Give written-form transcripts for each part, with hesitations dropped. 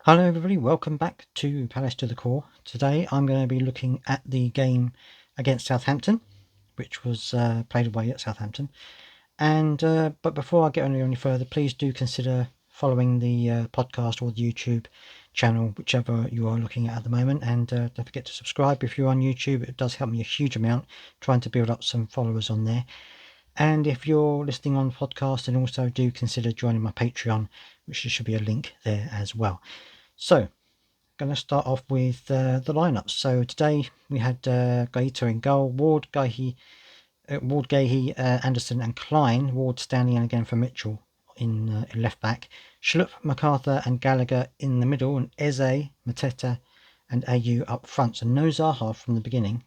Hello everybody, welcome back to Palace to the Core. Today I'm going to be looking at the game against Southampton, which was played away at Southampton. But before I get any further, please do consider following the podcast or the YouTube channel, whichever you are looking at the moment. And don't forget to subscribe if you're on YouTube. It does help me a huge amount trying to build up some followers on there. And if you're listening on podcast, then also do consider joining my Patreon, which there should be a link there as well. So, going to start off with the lineups. So today we had Gaeta in goal, Ward, Gahey, Anderson, and Klein. Ward standing in again for Mitchell in left back. Schlupp, MacArthur, and Gallagher in the middle, and Eze, Mateta, and AU up front. So no Zaha from the beginning.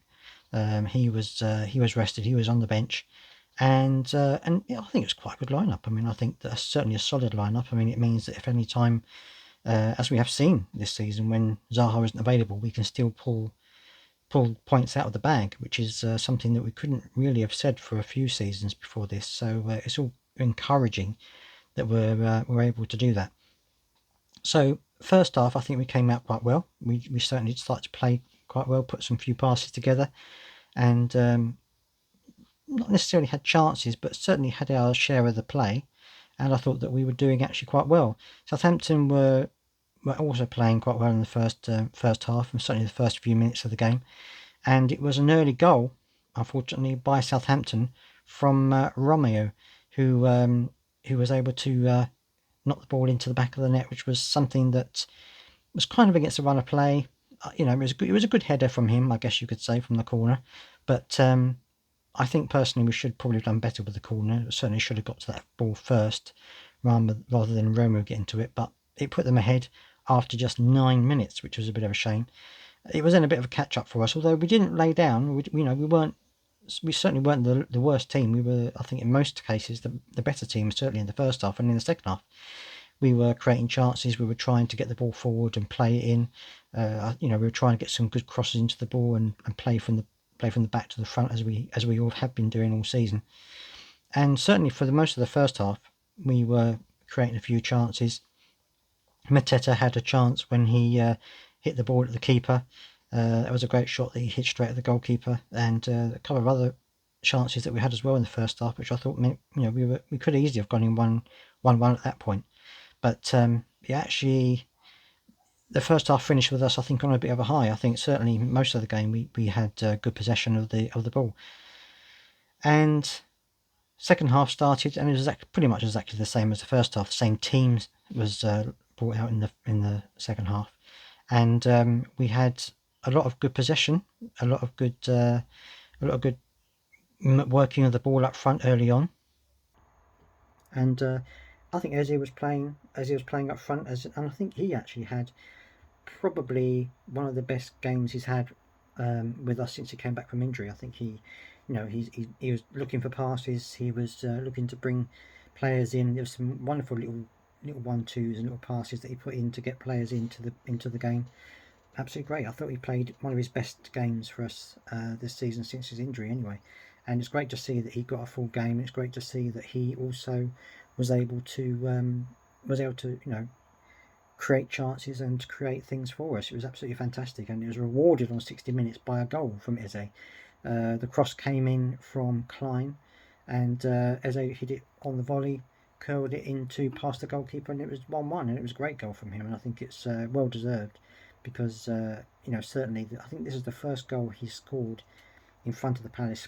He was rested. He was on the bench. And I think it's quite a good lineup. I mean, I think that's certainly a solid lineup. I mean, it means that if any time as we have seen this season, when Zaha isn't available, we can still pull points out of the bag, which is something that we couldn't really have said for a few seasons before this. So it's all encouraging that we're able to do that. So first half, I think we came out quite well. We certainly started to play quite well, put some few passes together, and not necessarily had chances, but certainly had our share of the play. And I thought that we were doing actually quite well. Southampton were also playing quite well in the first half, and certainly the first few minutes of the game. And it was an early goal, unfortunately, by Southampton from Romeo, who was able to knock the ball into the back of the net, which was something that was kind of against the run of play. It was a good header from him, I guess you could say, from the corner. But I think personally we should probably have done better with the corner. It certainly should have got to that ball first rather than Romeo getting to it. But it put them ahead after just 9 minutes, which was a bit of a shame. It was then a bit of a catch up for us, although we didn't lay down. We certainly weren't the worst team. We were, I think, in most cases, the better team, certainly in the first half, and in the second half, we were creating chances. We were trying to get the ball forward and play it in. We were trying to get some good crosses into the ball and play from the back to the front as we all have been doing all season. And certainly for the most of the first half, we were creating a few chances. Mateta had a chance when he hit the ball at the keeper. That was a great shot that he hit straight at the goalkeeper, and a couple of other chances that we had as well in the first half, which I thought meant we could easily have gone in 1-1 at that point. But actually, the first half finished with us, I think, on a bit of a high. I think certainly most of the game we had good possession of the ball, and second half started, and it was pretty much exactly the same as the first half. The same teams was brought out in the second half, and we had a lot of good possession, a lot of good working of the ball up front early on, and I think as he was playing up front, and I think he actually had probably one of the best games he's had with us since he came back from injury. I think he was looking for passes. He was looking to bring players in. There was some wonderful little 1-2s and little passes that he put in to get players into the game. Absolutely great. I thought he played one of his best games for us this season since his injury, anyway. And it's great to see that he got a full game. It's great to see that he also was able to create chances and create things for us. It was absolutely fantastic, and it was rewarded on 60 minutes by a goal from Eze. The cross came in from Klein, and Eze hit it on the volley, curled it into past the goalkeeper, and it was 1-1, and it was a great goal from him, and I think it's well deserved because certainly I think this is the first goal he scored in front of the Palace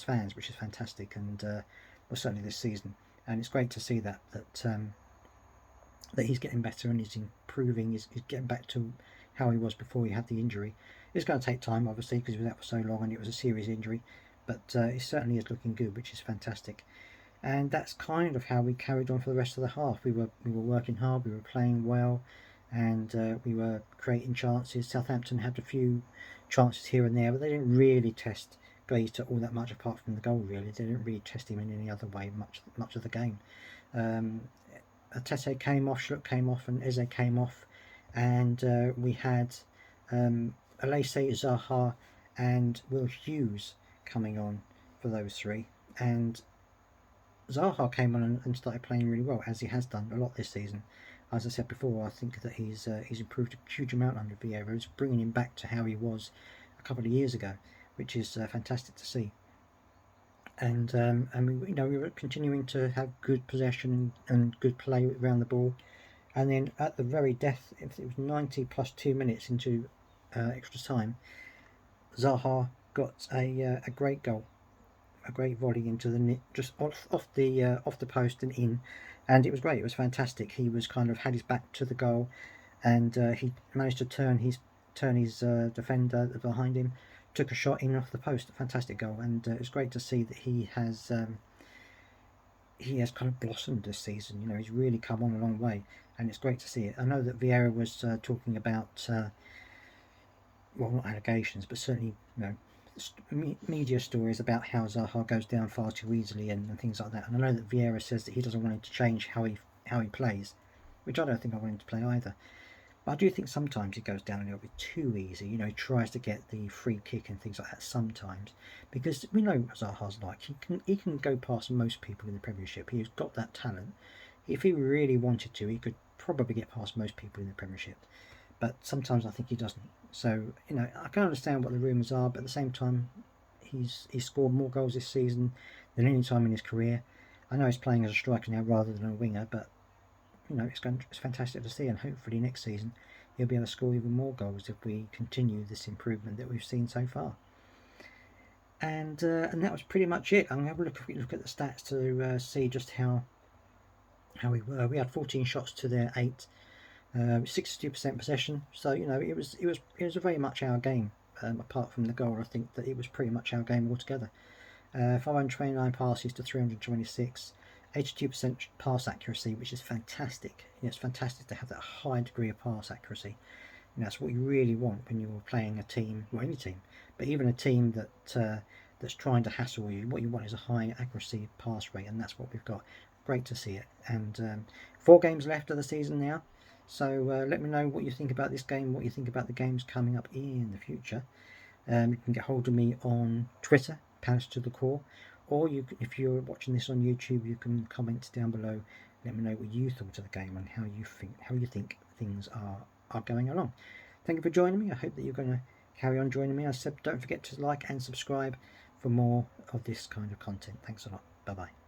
fans, which is fantastic, and well, certainly this season, and it's great to see that he's getting better and he's improving. He's getting back to how he was before he had the injury. It's going to take time, obviously, because he was out for so long and it was a serious injury, but he certainly is looking good, which is fantastic. And that's kind of how we carried on for the rest of the half. We were working hard, we were playing well, and we were creating chances. Southampton had a few chances here and there, but they didn't really test Glazer all that much apart from the goal. Really, they didn't really test him in any other way much of the game. Um, Tete came off, Schlupp came off, and Eze came off, and we had Alese, Zaha, and Will Hughes coming on for those three. And Zaha came on and started playing really well, as he has done a lot this season. as I said before, I think that he's improved a huge amount under Vieira. It's bringing him back to how he was a couple of years ago, which is fantastic to see. And we were continuing to have good possession and good play around the ball. And then at the very death, if it was 90 plus 2 minutes into extra time, Zaha got a great goal, a great volley into the net, just off the post and in, and it was great. It was fantastic. He was kind of had his back to the goal, and he managed to turn his defender behind him, took a shot in off the post. Fantastic goal, and it's great to see that he has kind of blossomed this season. He's really come on a long way, and it's great to see it. I know that Vieira was talking about well, not allegations, but certainly media stories about how Zaha goes down far too easily and things like that. And I know that Vieira says that he doesn't want him to change how he plays, which I don't think I want him to play either. But I do think sometimes he goes down a little bit too easy. He tries to get the free kick and things like that sometimes, because we know what Zaha's like. He can go past most people in the Premiership. He's got that talent. If he really wanted to, he could probably get past most people in the Premiership. But sometimes I think he doesn't. So I can understand what the rumours are, but at the same time, he's scored more goals this season than any time in his career. I know he's playing as a striker now rather than a winger, but it's fantastic to see, and hopefully next season he'll be able to score even more goals if we continue this improvement that we've seen so far. And that was pretty much it. I'm going to have a look at the stats to see just how we were. We had 14 shots to their 8. 62% possession, so it was very much our game. Apart from the goal, I think that it was pretty much our game altogether. 529 passes to 326, 82% pass accuracy, which is fantastic. It's fantastic to have that high degree of pass accuracy. That's what you really want when you're playing a team, or any team, but even a team that's trying to hassle you. What you want is a high accuracy pass rate, and that's what we've got. Great to see it. And 4 games left of the season now. So let me know what you think about this game, what you think about the games coming up in the future. You can get hold of me on Twitter, Palace to the Core, or if you're watching this on YouTube, you can comment down below. Let me know what you thought of the game and how you think things are going along. Thank you for joining me. I hope that you're going to carry on joining me. As I said, don't forget to like and subscribe for more of this kind of content. Thanks a lot. Bye bye.